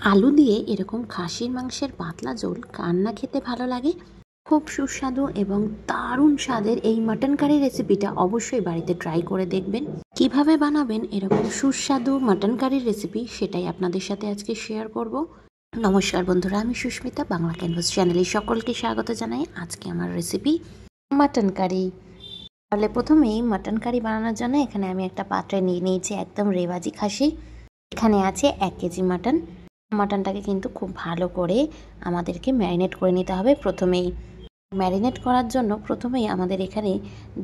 আলু দিয়ে এরকম খাসির মাংসের পাতলা ঝোল কার না খেতে ভালো লাগে। খুব সুস্বাদু এবং দারুণ স্বাদের এই মাটন কারি রেসিপিটা অবশ্যই বাড়িতে ট্রাই করে দেখবেন। কিভাবে বানাবেন এরকম সুস্বাদু মাটন কারির রেসিপি সেটাই আপনাদের সাথে আজকে শেয়ার করব। নমস্কার বন্ধুরা, আমি সুস্মিতা, বাংলা ক্যানভাস চ্যানেলে সকলকে স্বাগত জানাই। আজকে আমার রেসিপি মাটন কারি। তাহলে প্রথমেই মাটন কারি বানানোর জন্য এখানে আমি একটা পাত্রে নিয়ে নিয়েছি একদম রেওয়াজি খাসি। এখানে আছে 1 কেজি মাটন। মাটনটাকে কিন্তু খুব ভালো করে আমাদেরকে ম্যারিনেট করে নিতে হবে। প্রথমেই ম্যারিনেট করার জন্য প্রথমেই আমাদের এখানে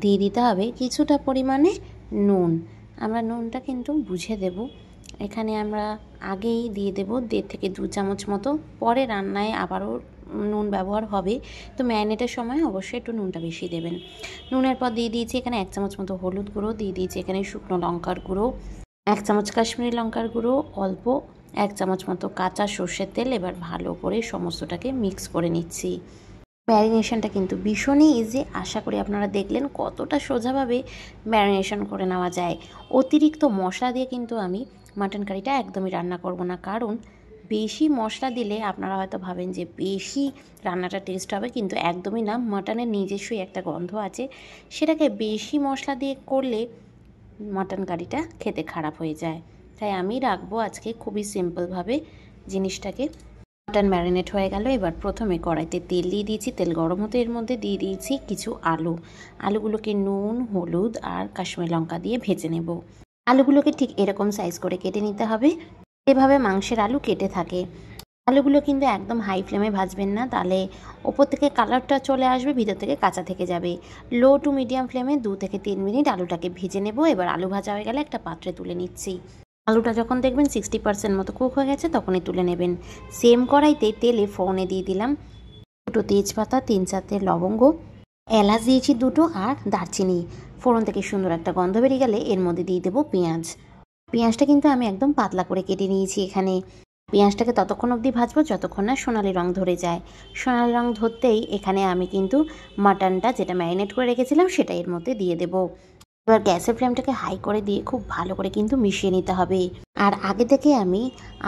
দিয়ে দিতে হবে কিছুটা পরিমাণে নুন। আমরা নুনটা কিন্তু বুঝে দেব। এখানে আমরা আগেই দিয়ে দেব 1.5 থেকে 2 চামচ মতো, পরে রান্নায় আবারও নুন ব্যবহার হবে, তো ম্যারিনেটের সময় অবশ্যই একটু নুনটা বেশি দেবেন। নুনের পর দিয়ে দিয়েছি এখানে 1 চামচ মতো হলুদ গুঁড়ো, দিয়ে দিয়েছি এখানে শুকনো লঙ্কার গুঁড়ো, 1 চামচ কাশ্মীরি লঙ্কার গুঁড়ো, অল্প 1 চামচ মতো কাঁচা সর্ষের তেল। এবার ভালো করে সমস্তটাকে মিক্স করে নিচ্ছি। ম্যারিনেশনটা কিন্তু ভীষণই ইজি। আশা করি আপনারা দেখলেন কতটা সোজাভাবে ম্যারিনেশন করে নেওয়া যায়। অতিরিক্ত মশলা দিয়ে কিন্তু আমি মাটন কারিটা একদমই রান্না করব না, কারণ বেশি মশলা দিলে আপনারা হয়তো ভাবেন যে বেশি রান্নাটা টেস্ট হবে, কিন্তু একদমই না। মাটনের নিজস্বই একটা গন্ধ আছে, সেটাকে বেশি মশলা দিয়ে করলে মাটন কারিটা খেতে খারাপ হয়ে যায়। তাই আমি রাখবো আজকে খুবই সিম্পলভাবে জিনিসটাকে। মাটন ম্যারিনেট হয়ে গেল। এবার প্রথমে কড়াইতে তেল দিয়ে দিয়েছি, তেল গরম হতে এর মধ্যে দিয়ে দিয়েছি কিছু আলুগুলোকে নুন, হলুদ আর কাশ্মীরি লঙ্কা দিয়ে ভেজে নেব। আলুগুলোকে ঠিক এরকম সাইজ করে কেটে নিতে হবে, এভাবে মাংসের আলু কেটে থাকে। আলুগুলো কিন্তু একদম হাই ফ্লেমে ভাজবেন না, তাহলে ওপর থেকে কালারটা চলে আসবে, ভিতর থেকে কাঁচা থেকে যাবে। লো টু মিডিয়াম ফ্লেমে 2 থেকে 3 মিনিট আলুটাকে ভেজে নেব। এবার আলু ভাজা হয়ে গেলে একটা পাত্রে তুলে নিচ্ছি। আলুটা যখন দেখবেন 60% মতো কুক হয়ে গেছে তখনই তুলে নেবেন। সেম কড়াইতে তেলে ফোড়নে দিয়ে দিলাম 2 তেজপাতা, 3-4 লবঙ্গ, এলাচ দিয়েছি 2টো আর দারচিনি। ফোড়ন থেকে সুন্দর একটা গন্ধ বেরিয়ে গেলে এর মধ্যে দিয়ে দেবো পেঁয়াজ। পেঁয়াজটা কিন্তু আমি একদম পাতলা করে কেটে নিয়েছি। এখানে পেঁয়াজটাকে ততক্ষণ অবধি ভাজবো যতক্ষণ না সোনালি রং ধরে যায়। সোনালি রং ধরতেই এখানে আমি কিন্তু মাটনটা যেটা ম্যারিনেট করে রেখেছিলাম সেটা এর মধ্যে দিয়ে দেবো। এবার গ্যাসের ফ্লেমটাকে হাই করে দিয়ে খুব ভালো করে কিন্তু মিশিয়ে নিতে হবে। আর আগে থেকে আমি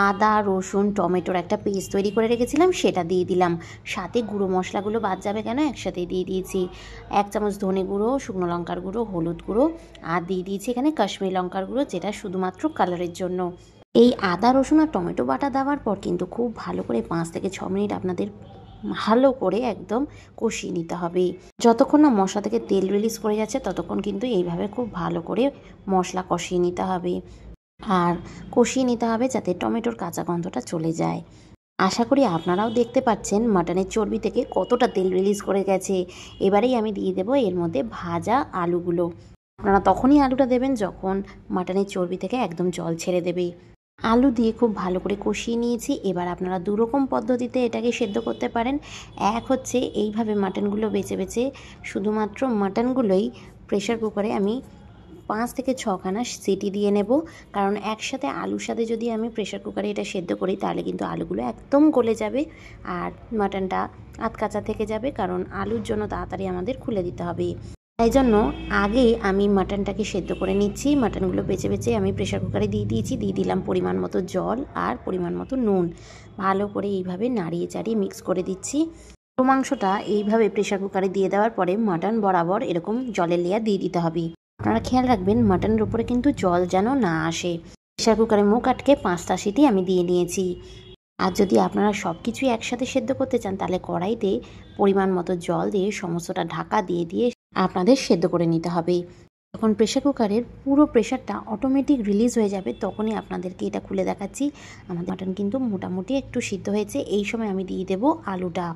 আদা, রসুন, টমেটোর একটা পেস্ট তৈরি করে রেখেছিলাম, সেটা দিয়ে দিলাম। সাথে গুঁড়ো মশলাগুলো বাদ যাবে কেন, একসাথে দিয়ে দিয়েছি 1 চামচ ধনে গুঁড়ো, শুকনো লঙ্কার গুঁড়ো, হলুদ গুঁড়ো আর দিয়ে দিয়েছি এখানে কাশ্মীরি লঙ্কার গুঁড়ো, যেটা শুধুমাত্র কালারের জন্য। এই আদা, রসুন আর টমেটো বাটা দেওয়ার পর কিন্তু খুব ভালো করে 5 থেকে 6 মিনিট আপনাদের ভালো করে একদম কষিয়ে নিতে হবে। যতক্ষণ না মশলা থেকে তেল রিলিজ করে যাচ্ছে ততক্ষণ কিন্তু এইভাবে খুব ভালো করে মশলা কষিয়ে নিতে হবে। আর কষিয়ে নিতে হবে যাতে টমেটোর কাঁচা গন্ধটা চলে যায়। আশা করি আপনারাও দেখতে পাচ্ছেন মাটনের চর্বি থেকে কতটা তেল রিলিজ করে গেছে। এবারেই আমি দিয়ে দেবো এর মধ্যে ভাজা আলুগুলো। আপনারা তখনই আলুটা দেবেন যখন মাটনের চর্বি থেকে একদম জল ছেড়ে দেবে। আলু দিয়ে খুব ভালো করে কষিয়ে নিয়েছি। এবার আপনারা 2 রকম পদ্ধতিতে এটাকে সেদ্ধ করতে পারেন। এক হচ্ছে এইভাবে মাটনগুলো বেছে বেছে শুধুমাত্র মাটনগুলোই প্রেশার কুকারে আমি 5 থেকে 6খানা সিটি দিয়ে নেব, কারণ একসাথে আলুর সাথে যদি আমি প্রেশার কুকারে এটা সেদ্ধ করি তাহলে কিন্তু আলুগুলো একদম গলে যাবে আর মাটনটা আধকাঁচা থেকে যাবে, কারণ আলুর জন্য তাড়াতাড়ি আমাদের খুলে দিতে হবে। তাই জন্য আগে আমি মাটনটাকে সেদ্ধ করে নিচ্ছি। মাটনগুলো বেছে বেছে আমি প্রেশার কুকারে দিয়ে দিয়েছি। দিয়ে দিলাম পরিমাণ মতো জল আর পরিমাণ মতো নুন। ভালো করে এইভাবে নাড়িয়ে চাড়িয়ে মিক্স করে দিচ্ছি। মাংসটা এইভাবে প্রেশার কুকারে দিয়ে দেওয়ার পরে মাটন বরাবর এরকম জলের লেয়ার দিয়ে দিতে হবে। আপনারা খেয়াল রাখবেন মাটনের উপরে কিন্তু জল যেন না আসে। প্রেশার কুকারে মুখ আটকে 5টা সিটি আমি দিয়ে নিয়েছি। আর যদি আপনারা সব কিছুই একসাথে সেদ্ধ করতে চান তাহলে কড়াইতে পরিমাণ মতো জল দিয়ে সমস্তটা ঢাকা দিয়ে দিয়ে আপনাদের সেদ্ধ করে নিতে হবে। যখন প্রেশার কুকারের পুরো প্রেশারটা অটোমেটিক রিলিজ হয়ে যাবে তখনই আপনাদেরকে এটা খুলে দেখাচ্ছি আমাদের মাটন কিন্তু মোটামুটি একটু সিদ্ধ হয়েছে। এই সময় আমি দিয়ে দেবো আলুটা।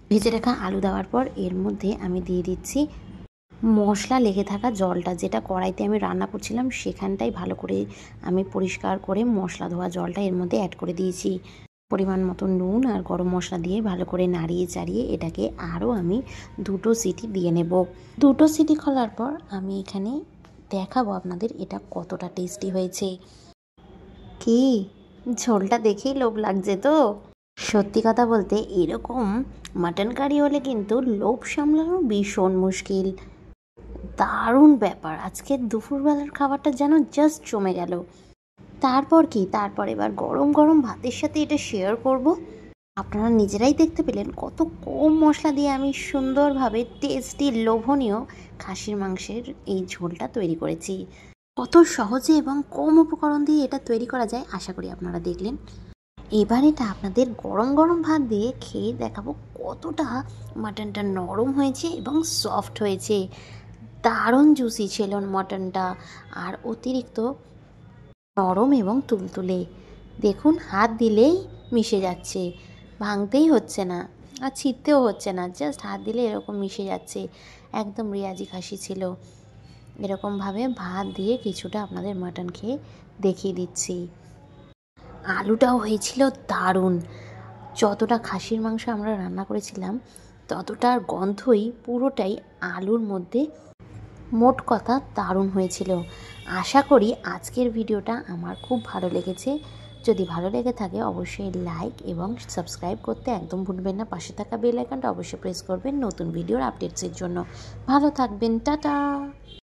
ভেজে রাখা আলু দেওয়ার পর এর মধ্যে আমি দিয়ে দিচ্ছি মশলা লেগে থাকা জলটা, যেটা কড়াইতে আমি রান্না করছিলাম সেখানটাই ভালো করে আমি পরিষ্কার করে মশলা ধোয়া জলটা এর মধ্যে অ্যাড করে দিয়েছি। পরিমাণ মতো নুন আর গরম মশলা দিয়ে ভালো করে নাড়িয়ে চাড়িয়ে এটাকে আরও আমি 2টো সিটি দিয়ে নেব। 2টো সিটি খোলার পর আমি এখানে দেখাবো আপনাদের এটা কতটা টেস্টি হয়েছে। কি ঝোলটা দেখেই লোভ লাগছে তো? সত্যি কথা বলতে এরকম মাটন কারি হলে কিন্তু লোভ সামলানো ভীষণ মুশকিল। দারুণ ব্যাপার, আজকে দুপুরবেলার খাবারটা যেন জাস্ট জমে গেল। তারপর এবার গরম গরম ভাতের সাথে এটা শেয়ার করব। আপনারা নিজেরাই দেখতে পেলেন কত কম মশলা দিয়ে আমি সুন্দরভাবে টেস্টি লোভনীয় খাসির মাংসের এই ঝোলটা তৈরি করেছি। কত সহজে এবং কম উপকরণ দিয়ে এটা তৈরি করা যায় আশা করি আপনারা দেখলেন। এবার এটা আপনাদের গরম গরম ভাত দিয়ে খেয়ে দেখাবো কতটা মাটনটা নরম হয়েছে এবং সফট হয়েছে। দারুণ জুসি ছিল মাটনটা, আর অতিরিক্ত নরম এবং তুলতুলে। দেখুন হাত দিলেই মিশে যাচ্ছে, ভাঙতেই হচ্ছে না আর ছিঁড়তেও হচ্ছে না, জাস্ট হাত দিলে এরকম মিশে যাচ্ছে। একদম রেয়াজি খাসি ছিল। এরকমভাবে ভাত দিয়ে কিছুটা আপনাদের মাটন খেয়ে দেখিয়ে দিচ্ছি। আলুটাও হয়েছিল দারুণ। যতটা খাসির মাংস আমরা রান্না করেছিলাম ততটার গন্ধই পুরোটাই আলুর মধ্যে। মোট কথা দারুণ হয়েছিল। আশা করি আজকের ভিডিওটা আমার খুব ভালো লেগেছে। যদি ভালো লেগে থাকে অবশ্যই লাইক এবং সাবস্ক্রাইব করতে একদম ভুলবেন না। পাশে থাকা বেল আইকনটা অবশ্যই প্রেস করবেন নতুন ভিডিওর আপডেটসের জন্য। ভালো থাকবেন, টাটা।